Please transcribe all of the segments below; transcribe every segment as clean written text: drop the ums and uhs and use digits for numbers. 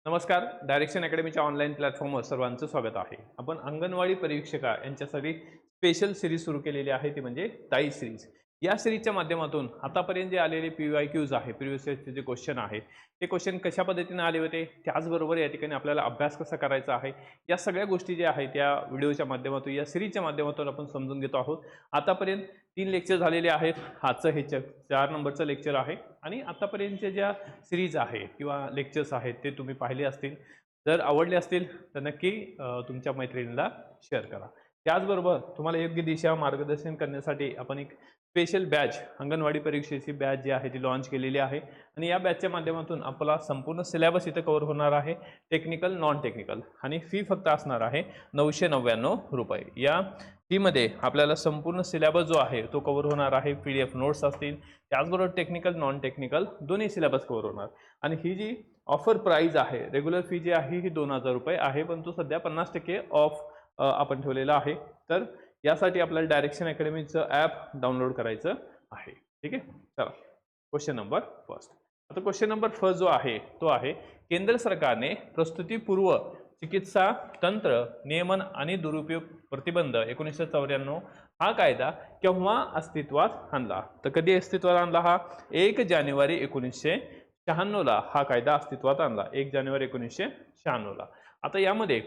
नमस्कार. Direction अकॅडमीच्या online प्लॅटफॉर्मवर सर्वांचं स्वागत आहे. आपण अंगणवाडी परीक्षका यांच्यासाठी स्पेशल सिरीज सुरू केलेली आहे, ती म्हणजे ताई सिरीज. या सिरीजच्या माध्यमातून आतापर्यंत जे आलेले PYQs आहे, प्रिव्हियस इयरचे जे क्वेश्चन आहे, ते क्वेश्चन कशा पद्धतीने आले होते, त्याचबरोबर या ठिकाणी आपल्याला अभ्यास कसा करायचा आहे, या सगळ्या गोष्टी ज्या आहेत त्या व्हिडिओच्या माध्यमातून, या सिरीजच्या माध्यमातून आपण समजून घेतो आहोत. आतापर्यंत 3 लेक्चर झालेले आहेत. आजचं हे 4 नंबरचं लेक्चर आहे आणि आतापर्यंतच्या ज्या सिरीज आहे किंवा लेक्चर्स आहेत ते तुम्ही पाहिले असतील. जर आवडले असतील तर नक्की तुमच्या मैत्रिणीला शेअर करा. त्याचबरोबर तुम्हाला योग्य दिशा मार्गदर्शन करण्यासाठी आपण एक स्पेशल बॅच, अंगणवाडी परीक्षेची बॅच जी आहे ती लॉन्च केलेली आहे आणि या बॅचच्या माध्यमातून आपला संपूर्ण सिलेबस इथं कव्हर होणार आहे, टेक्निकल नॉन टेक्निकल, आणि फी फक्त असणार आहे 999 रुपये. या फीमध्ये आपल्याला संपूर्ण सिलेबस जो आहे तो कव्हर होणार आहे. PDF नोट्स असतील, त्याचबरोबर टेक्निकल नॉन टेक्निकल दोन्ही सिलेबस कव्हर होणार. आणि ही जी ऑफर प्राइस आहे, रेग्युलर फी जी आहे ही 2000 रुपये आहे, पण तो सध्या 50% ऑफ आपण ठेवलेला आहे. तर यासाठी आपल्याला डायरेक्शन अकॅडमीचं ॲप डाउनलोड करायचं आहे. ठीक आहे, चला क्वेश्चन नंबर फर्स्ट. आता क्वेश्चन नंबर फर्स्ट जो आहे तो आहे, केंद्र सरकारने प्रस्तुतीपूर्व चिकित्सा तंत्र नियमन आणि दुरुपयोग प्रतिबंध 1994 हा कायदा केव्हा अस्तित्वात आणला? तर कधी अस्तित्वात आणला? हा 1 जानेवारी 1996 ला हा कायदा अस्तित्वात आणला. 1 जानेवारी 1996 ला. आता यामध्ये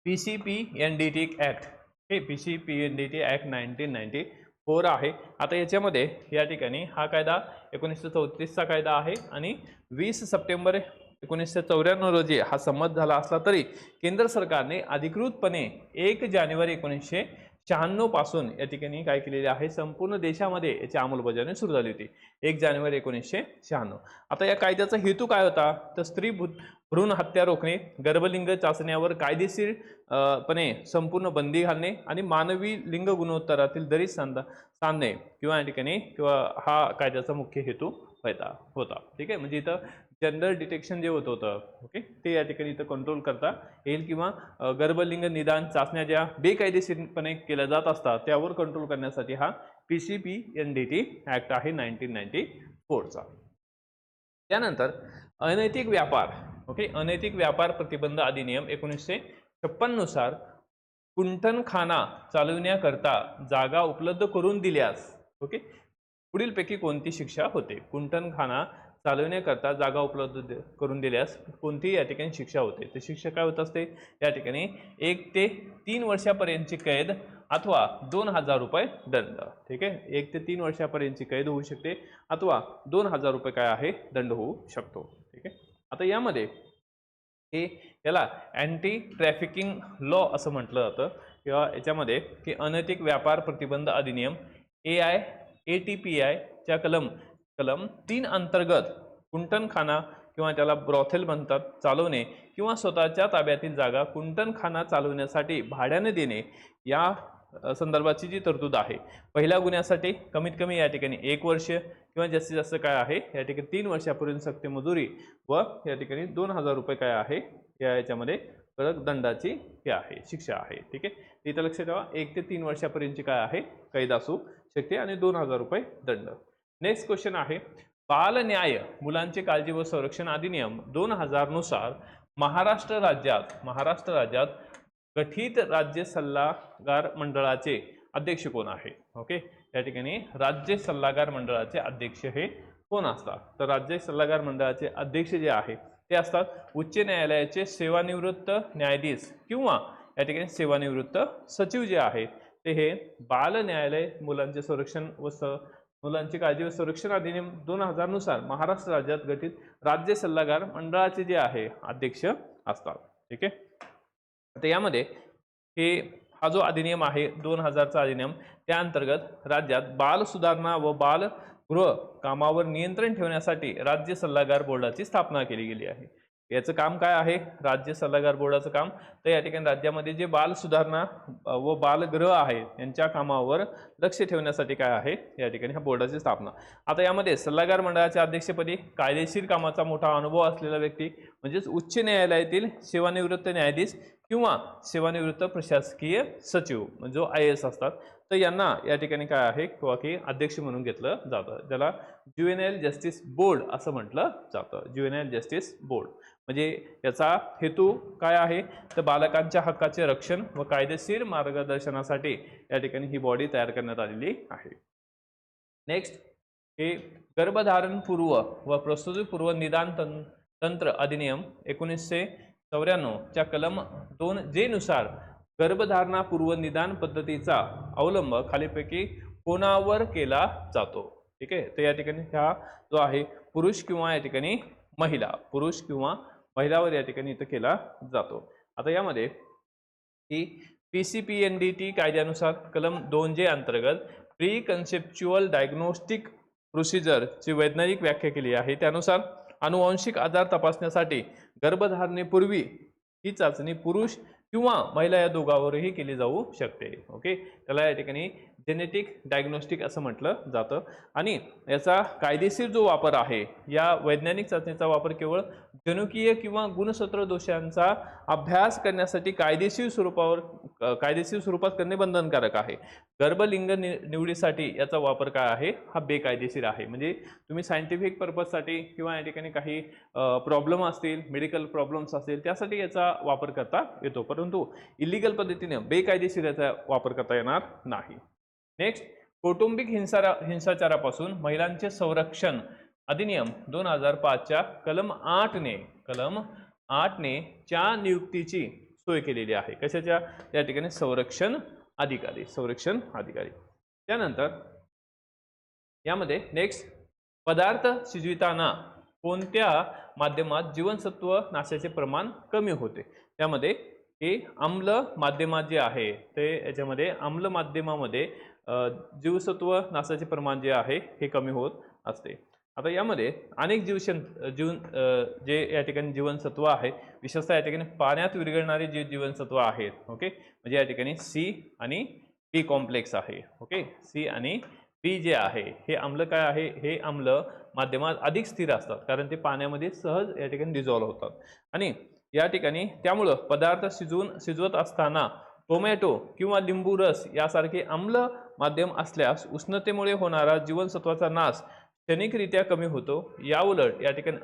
PCPNDT ऍक्ट, हे PCPNDT ऍक्ट 1994 आहे. आता याच्यामध्ये या ठिकाणी हा कायदा 1934 चा कायदा आहे आणि 20 सप्टेंबर 1994 रोजी हा संमत झाला असला तरी केंद्र सरकारने अधिकृतपणे 1 जानेवारी 1996 पासून या ठिकाणी काय केलेले आहे, संपूर्ण देशामध्ये याची अंमलबजावणी सुरू झाली होती 1 जानेवारी 1996. आता या कायद्याचा हेतू काय होता? तर स्त्री भ्रूण हत्या रोखणे, गर्भलिंग चाचण्यावर कायदेशीर पणे संपूर्ण बंदी घालणे आणि मानवी लिंग गुणोत्तरातील दरी सांधणे किंवा या ठिकाणी हा कायद्याचा मुख्य हेतू होता. ठीक आहे, म्हणजे इथं जेंडर डिटेक्शन जे होतं ओके, ते या ठिकाणी इथं कंट्रोल करता येईल किंवा गर्भलिंग निदान चाचण्या ज्या बेकायदेशीरपणे केल्या जात असतात त्यावर कंट्रोल करण्यासाठी हा PCPNDT ऍक्ट आहे 1994 चा. त्यानंतर अनैतिक व्यापार, ओके, अनैतिक व्यापार प्रतिबंध अधिनियम 1956 नुसार कुंठणखाना चालविण्याकरता जागा उपलब्ध करून दिल्यास ओके पुढीलपैकी कोणती शिक्षा होते? कुंठणखाना चालविण्याकरता जागा उपलब्ध करून दिल्यास कोणती या ठिकाणी शिक्षा होते? तर शिक्षा काय होत असते या ठिकाणी? 1 ते 3 वर्षापर्यंतची कैद अथवा 2000 रुपये दंड. ठीक आहे, 1 ते 3 वर्षापर्यंतची कैद होऊ शकते अथवा 2000 रुपये काय आहे, दंड होऊ शकतो. ठीक आहे, आता यामध्ये हे याला अँटी ट्रॅफिकिंग लॉ असं म्हटलं जातं किंवा याच्यामध्ये की अनैतिक व्यापार प्रतिबंध अधिनियम ATPI च्या कलम 3 अंतर्गत कुंठणखाना किंवा त्याला ब्रॉथेल म्हणतात चालवणे किंवा स्वतःच्या ताब्यातील जागा कुंठणखाना चालवण्यासाठी भाड्याने देणे या संदर्भाची जी तरतूद आहे. पहिल्या गुन्ह्यासाठी कमीत कमी या ठिकाणी 1 वर्ष किंवा जास्तीत जास्त काय आहे या ठिकाणी 3 वर्षापर्यंत सक्ती मजुरी व या ठिकाणी 2000 रुपये काय आहे याच्यामध्ये कडक दंडाची हे आहे, शिक्षा आहे. ठीक आहे, इथं लक्षात ठेवा 1 ते 3 वर्षापर्यंतची काय आहे, कैद असू शकते आणि 2000 रुपये दंड. नेक्स्ट क्वेश्चन आहे, बाल न्याय मुलांची काळजी व संरक्षण अधिनियम 2000 नुसार महाराष्ट्र राज्यात गठीत राज्य सल्लागार मंडळाचे अध्यक्ष कोण आहे? ओके, या ठिकाणी राज्य सल्लागार मंडळाचे अध्यक्ष हे कोण असतात? तर राज्य सल्लागार मंडळाचे अध्यक्ष जे आहे ते असतात उच्च न्यायालयाचे सेवानिवृत्त न्यायाधीश किंवा या ठिकाणी सेवानिवृत्त सचिव जे आहेत ते हे बाल न्यायालय मुलांचे संरक्षण व मुलांची काळजी व संरक्षण अधिनियम 2000 नुसार महाराष्ट्र राज्यात गठीत राज्य सल्लागार मंडळाचे जे आहे अध्यक्ष असतात. ठीक आहे, आता यामध्ये हा जो अधिनियम आहे 2000 चा अधिनियम, त्या अंतर्गत राज्यात बाल सुधारणा व बालगृह कामावर नियंत्रण ठेवण्यासाठी राज्य सल्लागार बोर्डाची स्थापना केली गेली आहे. याचं काम काय आहे राज्य सल्लागार बोर्डाचं काम? तर या ठिकाणी राज्यामध्ये जे बाल सुधारणा व बालगृह आहे यांच्या कामावर लक्ष ठेवण्यासाठी काय आहे या ठिकाणी ह्या बोर्डाची स्थापना. आता यामध्ये सल्लागार मंडळाच्या अध्यक्षपदी कायदेशीर कामाचा मोठा अनुभव असलेला व्यक्ती म्हणजेच उच्च न्यायालयातील सेवानिवृत्त न्यायाधीश किंवा सेवानिवृत्त प्रशासकीय सचिव जो IAS असतात, तर यांना या ठिकाणी काय आहे किंवा की अध्यक्ष म्हणून घेतलं जातं, ज्याला ज्युएनाइल जस्टिस बोर्ड असं म्हटलं जातं. ज्युएनाइल जस्टिस बोर्ड म्हणजे याचा हेतू काय आहे, तर बालकांच्या हक्काचे रक्षण व कायदेशीर मार्गदर्शनासाठी या ठिकाणी ही बॉडी तयार करण्यात आलेली आहे. नेक्स्ट हे गर्भधारणपूर्व व प्रसूतीपूर्व निदान तंत्र अधिनियम 1994 च्या कलम 2J नुसार गर्भधारणापूर्व निदान पद्धतीचा अवलंब खालीपैकी कोणावर केला जातो. ठीक आहे, तर या ठिकाणी हा जो आहे पुरुष किंवा या ठिकाणी महिला, पुरुष किंवा महिलावर या ठिकाणी इथं केला जातो. आता यामध्ये ही PCPNDT कायद्यानुसार कलम 2J अंतर्गत प्री कन्सेप्च्युअल डायग्नोस्टिक प्रोसिजरची वैज्ञानिक व्याख्या केली आहे. त्यानुसार अनुवांशिक आजार तपासण्यासाठी गर्भधारणेपूर्वी ही चाचणी पुरुष किंवा महिला या दोघांवरही केली जाऊ शकते. ओके, त्याला या ठिकाणी जेनेटिक डायग्नोस्टिक असं म्हटलं जातं. आणि याचा कायदेशीर जो वापर आहे, या वैज्ञानिक चाचणीचा वापर केवळ जनुकीय किंवा गुणसूत्र दोषांचा अभ्यास करण्यासाठी कायदेशीर स्वरूपात करणे बंधनकारक आहे. गर्भलिंग निवडीसाठी याचा वापर काय आहे, हा बेकायदेशीर आहे. म्हणजे तुम्ही सायंटिफिक पर्पजसाठी किंवा या ठिकाणी काही प्रॉब्लेम असतील, मेडिकल प्रॉब्लेम्स असतील, त्यासाठी याचा वापर करता येतो, परंतु इलिगल पद्धतीने बेकायदेशीर याचा वापर करता येणार नाही. नेक्स्ट, कौटुंबिक हिंसाचारापासून महिलांचे संरक्षण अधिनियम 2005 च्या कलम 8 ने च्या नियुक्तीची सोय केलेली आहे. कशाच्या, या ठिकाणी संरक्षण अधिकारी. त्यानंतर यामध्ये नेक्स्ट, पदार्थ शिजविताना कोणत्या माध्यमात जीवनसत्व नाशाचे प्रमाण कमी होते. त्यामध्ये हे आम्ल माध्यमात जे आहे, ते याच्यामध्ये आम्ल माध्यमामध्ये जीवसत्व नाशाचे प्रमाण जे आहे हे कमी होत असते. आता यामध्ये अनेक जे या ठिकाणी जीवनसत्व आहे, विशेषतः या ठिकाणी पाण्यात विरघळणारे जे जीवनसत्व आहेत, ओके, म्हणजे या ठिकाणी C आणि B कॉम्प्लेक्स आहे. ओके, C आणि B जे आहे हे आम्ल काय आहे, हे आम्ल माध्यमात अधिक स्थिर असतात, कारण ते पाण्यामध्ये सहज या ठिकाणी डिझॉल्व्ह होतात. आणि या ठिकाणी त्यामुळं पदार्थ शिजवत असताना टोमॅटो किंवा लिंबू रस यासारखे आम्ल माध्यम असल्यास उष्णतेमुळे होणारा जीवनसत्वाचा नाश क्षणिकरित्या कमी होतो. याउलट या ठिकाणी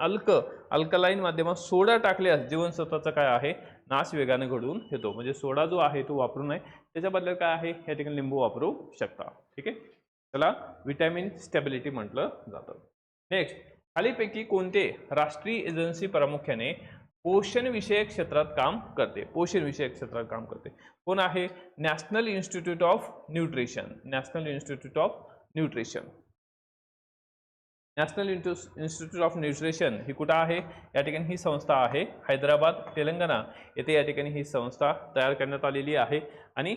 अल्कलाईन माध्यमात सोडा टाकल्यास जीवनसत्वाचा काय आहे, नाश वेगाने घडून येतो. म्हणजे सोडा जो आहे तो वापरू नये, त्याच्या बदल्यात काय आहे, या ठिकाणी लिंबू वापरू शकता. ठीक आहे, त्याला विटॅमिन स्टॅबिलिटी म्हटलं जातं. नेक्स्ट, खालीपैकी कोणते राष्ट्रीय एजन्सी प्रामुख्याने पोषण विषयक क्षेत्रात काम करते. कोण आहे, national institute of nutrition. National institute of nutrition ही कुठं आहे, या ठिकाणी ही संस्था आहे हैदराबाद, तेलंगणा येथे या ठिकाणी ही संस्था तयार करण्यात आलेली आहे. आणि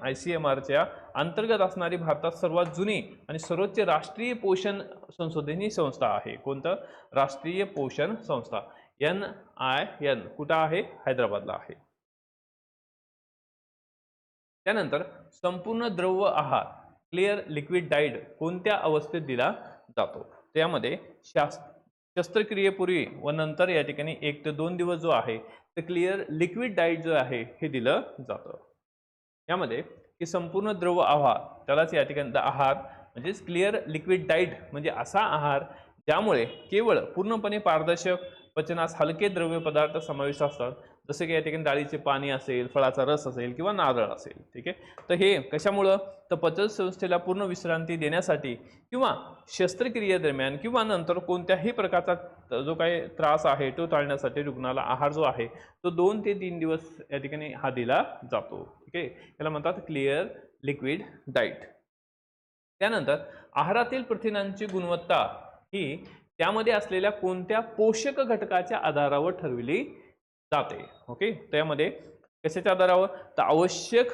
ICMRच्या अंतर्गत असणारी भारतात सर्वात जुनी आणि सर्वोच्च राष्ट्रीय पोषण संशोधन ही संस्था आहे. कोणतं, राष्ट्रीय पोषण संस्था NIN कुठं आहे, हैदराबादला आहे. त्यानंतर संपूर्ण द्रव आहार क्लिअर लिक्विड डाएट कोणत्या अवस्थेत दिला जातो. त्यामध्ये शस्त्रक्रियेपूर्वी व नंतर या ठिकाणी 1 ते 2 दिवस जो आहे ते क्लिअर लिक्विड डाएट जो आहे हे दिलं जातं. यामध्ये की संपूर्ण द्रव आहार, त्यालाच या ठिकाणी आहार म्हणजे क्लिअर लिक्विड डाएट म्हणजे असा आहार ज्यामुळे केवळ पूर्णपणे पारदर्शक पचनास हलके द्रव्य पदार्थ समाविष्ट असतात, जसे की या ठिकाणी डाळीचे पाणी असेल, फळाचा रस असेल किंवा नारळ असेल. ठीक आहे, तर हे कशामुळं, तर पचन संस्थेला पूर्ण विश्रांती देण्यासाठी किंवा शस्त्रक्रियेदरम्यान किंवा नंतर कोणत्याही प्रकारचा जो काही त्रास आहे तो टाळण्यासाठी रुग्णाला आहार जो आहे तो 2 ते 3 दिवस या ठिकाणी हा दिला जातो. ठीक आहे, याला म्हणतात क्लिअर लिक्विड डाएट. त्यानंतर आहारातील प्रथिनांची गुणवत्ता ही त्यामध्ये असलेल्या कोणत्या पोषक घटकाच्या आधारावर ठरविली जाते. ओके, त्यामध्ये कशाच्या आधारावर, तर आवश्यक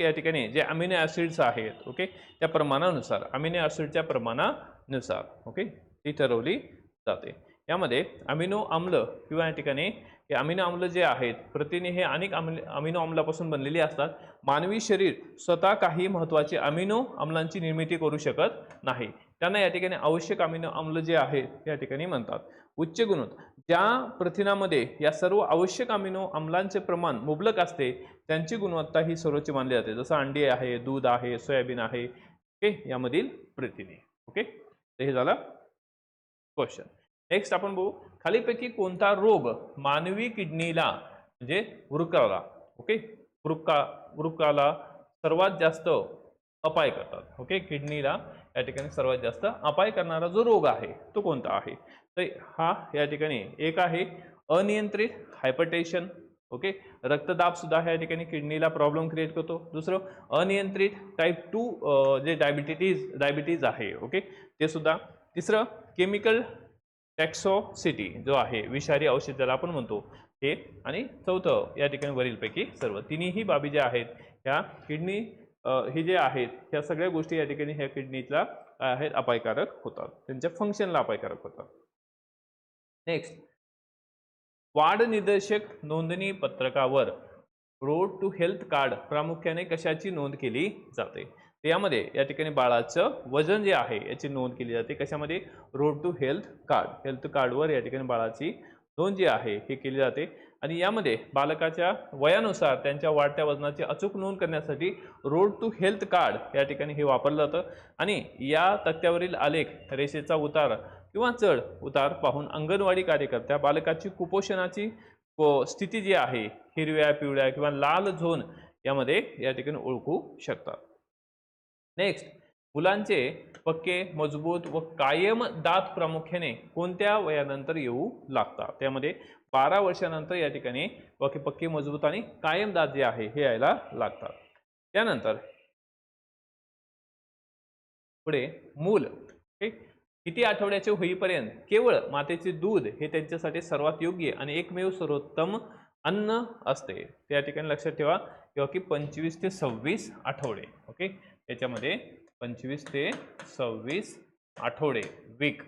या ठिकाणी जे अमिनो ॲसिड्स आहेत, ओके, त्या प्रमाणानुसार, अमिनो ॲसिडच्या प्रमाणानुसार ओके ती ठरवली जाते. यामध्ये अमिनो आम्ल किंवा या ठिकाणी हे अमिनो आम्ल जे आहेत प्रथिने हे अनेक अमिनो आम्लापासून बनलेली असतात. मानवी शरीर स्वतः काही महत्त्वाचे अमिनो आम्लांची निर्मिती करू शकत नाही. त्यांना या ठिकाणी आवश्यक अमिनो आम्ल जे आहेत या ठिकाणी म्हणतात. उच्च गुणवत्ता ज्या प्रथिनामध्ये या सर्व आवश्यक अमिनो आम्लांचे प्रमाण मुबलक असते त्यांची गुणवत्ता ही सर्वोच्च मानली जाते. जसं अंडी आहे, दूध आहे, सोयाबीन आहे, ओके, यामधील प्रथिने. ओके, तर हे झालं क्वेश्चन. नेक्स्ट आपण बघू खालीपैकी कोणता रोग मानवी किडनीला म्हणजे वृक्काला, ओके, वृक्काला सर्वात जास्त अपाय करतात. ओके, किडनीला या ठिकाणी सर्वात जास्त अपाय करणारा जो रोग आहे तो कोणता आहे? तर हा या ठिकाणी एक आहे अनियंत्रित हायपरटेन्शन. ओके, रक्तदाब सुद्धा या ठिकाणी किडनीला प्रॉब्लेम क्रिएट करतो. दुसरं अनियंत्रित टाईप 2 जे डायबिटीज आहे, ओके, ते सुद्धा. तिसरं केमिकल टॉक्सिसिटी जो आहे विषारी औषध ज्याला आपण म्हणतो हे. आणि चौथं या ठिकाणी वरीलपैकी सर्व तिन्ही बाबी ज्या आहेत ह्या किडनी हे जे आहेत ह्या सगळ्या गोष्टी या ठिकाणी ह्या किडनीला आहेत अपायकारक होतात, त्यांच्या फंक्शनला अपायकारक होतात. नेक्स्ट, वाढ निर्देशक नोंदणी पत्रकावर रोड टू हेल्थ कार्ड प्रामुख्याने कशाची नोंद केली जाते? यामध्ये या ठिकाणी बाळाचं वजन जे आहे याची नोंद केली जाते. कशामध्ये? रोड टू हेल्थ कार्डवर या ठिकाणी बाळाची नोंद जी आहे हे केली जाते. आणि यामध्ये बालकाच्या वयानुसार त्यांच्या वाढत्या वजनाची अचूक नोंद करण्यासाठी रोड टू हेल्थ कार्ड या ठिकाणी हे वापरलं जातं. आणि या तक्त्यावरील आलेख रेषेचा उतार किंवा चढ उतार पाहून अंगणवाडी कार्यकर्त्या बालकाची कुपोषणाची स्थिती जी आहे हिरव्या, पिवळ्या किंवा लाल झोन यामध्ये या ठिकाणी ओळखू शकतात. नेक्स्ट, मुलांचे पक्के, मजबूत व कायम दात प्रामुख्याने कोणत्या वयानंतर येऊ लागतात? त्यामध्ये 12 वर्षानंतर या ठिकाणी पक्के, मजबूत आणि कायम दात जे आहे हे यायला लागतात. त्यानंतर पुढे मूल किती आठवड्याचे होईपर्यंत केवळ मातेचे दूध हे त्यांच्यासाठी सर्वात योग्य आणि एकमेव सर्वोत्तम अन्न असते? त्या ठिकाणी लक्षात ठेवा किंवा की 25 ते 26 आठवडे. ओके, याच्यामध्ये 25 ते 26 आठवडे वीक.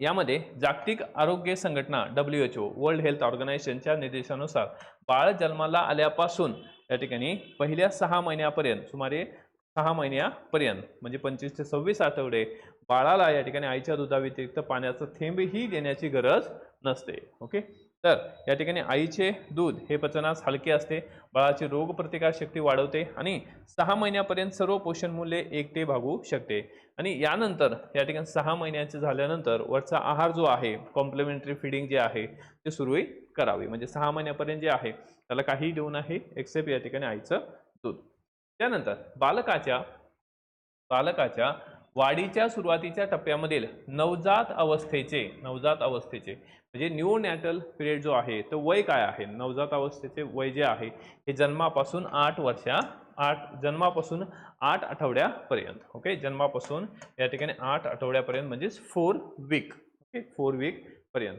यामध्ये जागतिक आरोग्य संघटना WHO वर्ल्ड हेल्थ ऑर्गनायझेशनच्या निर्देशानुसार बाळ जन्माला आल्यापासून या ठिकाणी पहिल्या 6 महिन्यापर्यंत सुमारे 6 महिन्यापर्यंत म्हणजे 25 ते 26 आठवडे बाळाला या ठिकाणी आईच्या दुधाव्यतिरिक्त पाण्याचा थेंबही देण्याची गरज नसते. ओके, तर या ठिकाणी आईचे दूध हे पचनास हलके असते, बाळाची रोगप्रतिकार शक्ती वाढवते आणि 6 महिन्यापर्यंत सर्व पोषण मूल्ये एकटे भागू शकते. आणि यानंतर या ठिकाणी 6 महिन्याचे झाल्यानंतर वरचा आहार जो आहे कॉम्प्लिमेंटरी फिडिंग जे आहे ते सुरू करावी. म्हणजे 6 महिन्यापर्यंत जे आहे त्याला काही देऊ नये एक्सेप्ट या ठिकाणी आईचं दूध. त्यानंतर बालकाच्या वाढीच्या सुरुवातीच्या टप्प्यामधील नवजात अवस्थेचे म्हणजे न्यू नॅटल पिरियड जो आहे तो वय काय आहे? नवजात अवस्थेचे वय जे आहे हे जन्मापासून 8 आठवड्यापर्यंत. ओके, जन्मापासून या ठिकाणी 8 आठवड्यापर्यंत म्हणजेच 4 वीक. ओके, 4 वीक पर्यंत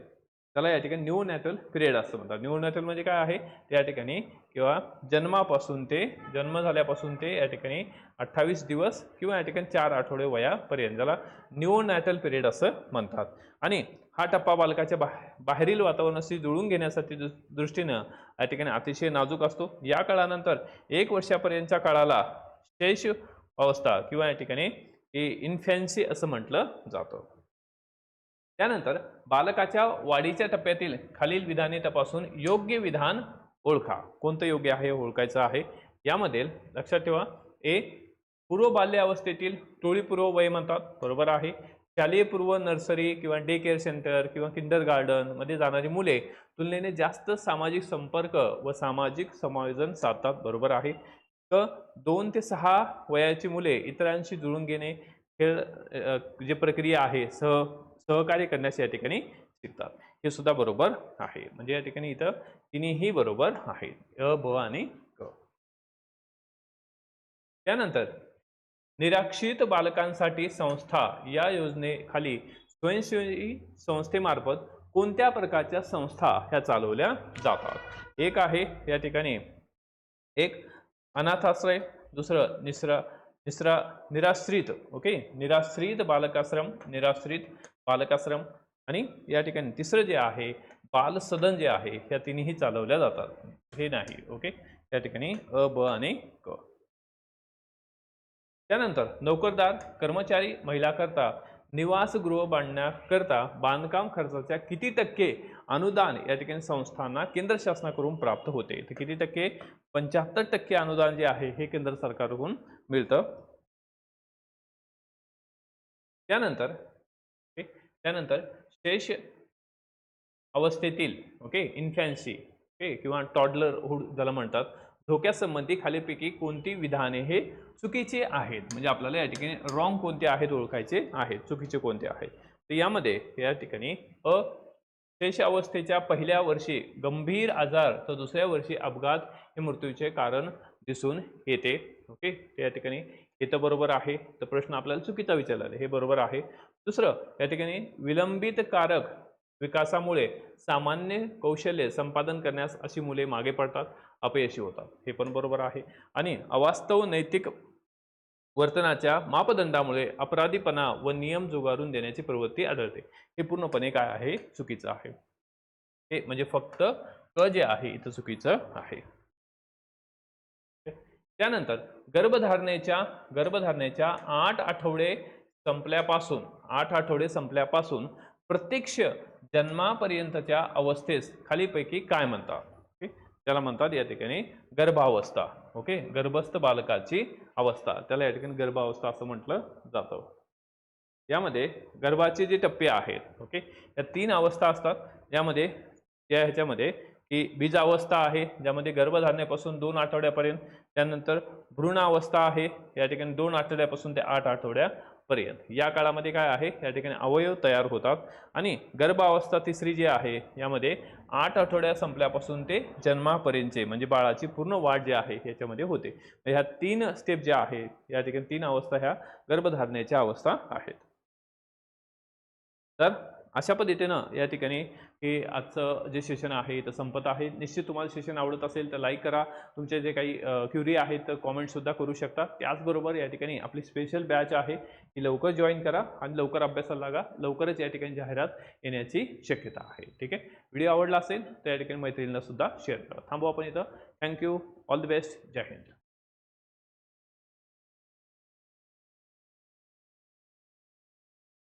त्याला या ठिकाणी न्यू नॅटल पिरियड असं म्हणतात. न्यू नॅटल म्हणजे काय आहे? त्या ठिकाणी किंवा जन्म झाल्यापासून ते या ठिकाणी 28 दिवस किंवा या ठिकाणी 4 आठवडे वयापर्यंत ज्याला न्यू नॅटल पिरियड असं म्हणतात. आणि हा टप्पा बालकाच्या बाहेरील वातावरणाशी जुळून घेण्यासाठी दृष्टीनं या ठिकाणी अतिशय नाजूक असतो. या काळानंतर 1 वर्षापर्यंतच्या काळाला शैश अवस्था किंवा या ठिकाणी इन्फॅन्सी असं म्हटलं जातं. त्यानंतर बालकाच्या वाढीच्या टप्प्यातील खालील विधाने तपासून योग्य विधान ओळखा. कोणतं योग्य आहे ओळखायचं आहे. यामध्ये लक्षात ठेवा, पूर्व बाल्य अवस्थेतील टोळीपूर्व वय म्हणतात, बरोबर आहे. शालेय पूर्व नर्सरी किंवा डे केअर सेंटर किंवा किंडर गार्डन मध्ये जाणारी मुले तुलनेने जास्त सामाजिक संपर्क व सामाजिक समायोजन साधतात, बरोबर आहे. 2 ते 6 वयाची मुले इतरांशी जुळून घेणे, खेळ जी प्रक्रिया आहे सहकार्य करण्यास या ठिकाणी शिकतात, हे सुद्धा बरोबर आहे. म्हणजे या ठिकाणी इथं तिन्ही बरोबर आहेत, अ, ब आणि क. त्यानंतर निराक्षित बालकांसाठी संस्था या योजनेखाली स्वयंसेवी संस्थेमार्फत कोणत्या प्रकारच्या संस्था ह्या चालवल्या जातात? एक आहे या ठिकाणी एक अनाथाश्रय, दुसरं निराश्रित, ओके, निराश्रित बालकाश्रम आणि या ठिकाणी तिसरं जे आहे बाल सदन जे आहे ह्या तिन्ही चालवल्या जातात, हे नाही, ओके, या ठिकाणी अ, ब आणि क. त्यानंतर नोकरदार कर्मचारी महिला करता निवासगृह बांधण्याकरता बांधकाम खर्चाच्या किती टक्के अनुदान या ठिकाणी संस्थांना केंद्र शासनाकडून प्राप्त होते, तर किती टक्के, 75% अनुदान जे आहे हे केंद्र सरकारकडून मिळतं. त्यानंतर शेष अवस्थेतील, ओके, इन्फॅन्सी, ओके, किंवा टॉडलरहुड ज्याला म्हणतात, धोक्यासंबंधी खालीलपैकी कोणती विधाने हे चुकीचे आहेत, म्हणजे आपल्याला या ठिकाणी रॉंग कोणते आहेत ओळखायचे आहेत, चुकीचे कोणते आहेत. तर यामध्ये या ठिकाणी शेष अवस्थेच्या पहिल्या वर्षी गंभीर आजार तर दुसऱ्या वर्षी अपघात हे मृत्यूचे कारण दिसून येते, ओके, या ठिकाणी हे तर बरोबर आहे. तर प्रश्न आपल्याला चुकीचा विचारला हे बरोबर आहे. दुसरं या ठिकाणी विलंबित कारक विकासामुळे सामान्य कौशल्य संपादन करण्यास अशी मुले मागे पडतात, अपयशी होतात, हे पण बरोबर आहे. आणि अवास्तव नैतिक वर्तनाच्या मापदंडामुळे अपराधीपणा व नियम जुगारून देण्याची प्रवृत्ती आढळते, हे पूर्णपणे काय आहे, चुकीचं आहे. हे म्हणजे फक्त क जे आहे इथं चुकीचं आहे. त्यानंतर गर्भधारणेच्या 8 आठवडे संपल्यापासून प्रत्यक्ष जन्मापर्यंतच्या अवस्थेस खालीपैकी काय म्हणतात, ओके, त्याला म्हणतात या ठिकाणी गर्भावस्था, ओके, गर्भस्थ बालकाची अवस्था, त्याला या ठिकाणी गर्भावस्था असं म्हटलं जातं. यामध्ये गर्भाचे जे टप्पे आहेत, ओके, या 3 अवस्था असतात. यामध्ये ह्याच्यामध्ये की बीजावस्था आहे ज्यामध्ये गर्भधारणेपासून 2 आठवड्यापर्यंत, त्यानंतर भ्रूणावस्था आहे या ठिकाणी 2 आठवड्यापासून ते 8 आठवड्यापर्यंत, या काळामध्ये काय आहे, या ठिकाणी अवयव तयार होतात. आणि गर्भावस्था तिसरी जी आहे यामध्ये 8 आठवड्या संपल्यापासून ते जन्मापर्यंतचे म्हणजे बाळाची पूर्ण वाढ जी आहे याच्यामध्ये होते. ह्या 3 स्टेप ज्या आहेत या ठिकाणी 3 अवस्था ह्या गर्भधारणेच्या अवस्था आहेत. तर अशा पद्धतीनं या ठिकाणी हे आजचं जे सेशन आहे तर संपत आहे. निश्चित तुम्हाला सेशन आवडत असेल तर लाईक करा, तुमचे जे काही क्युरी आहेत तर कॉमेंटसुद्धा करू शकता. त्याचबरोबर या ठिकाणी आपली स्पेशल बॅच आहे ही लवकर जॉईन करा आणि लवकर अभ्यासाला लागा. लवकरच या ठिकाणी जाहिरात येण्याची शक्यता आहे. ठीक आहे, व्हिडिओ आवडला असेल तर या ठिकाणी मैत्रिणींना सुद्धा शेअर करा. थांबू आपण इथं. थँक्यू, ऑल द बेस्ट, जय हिंद.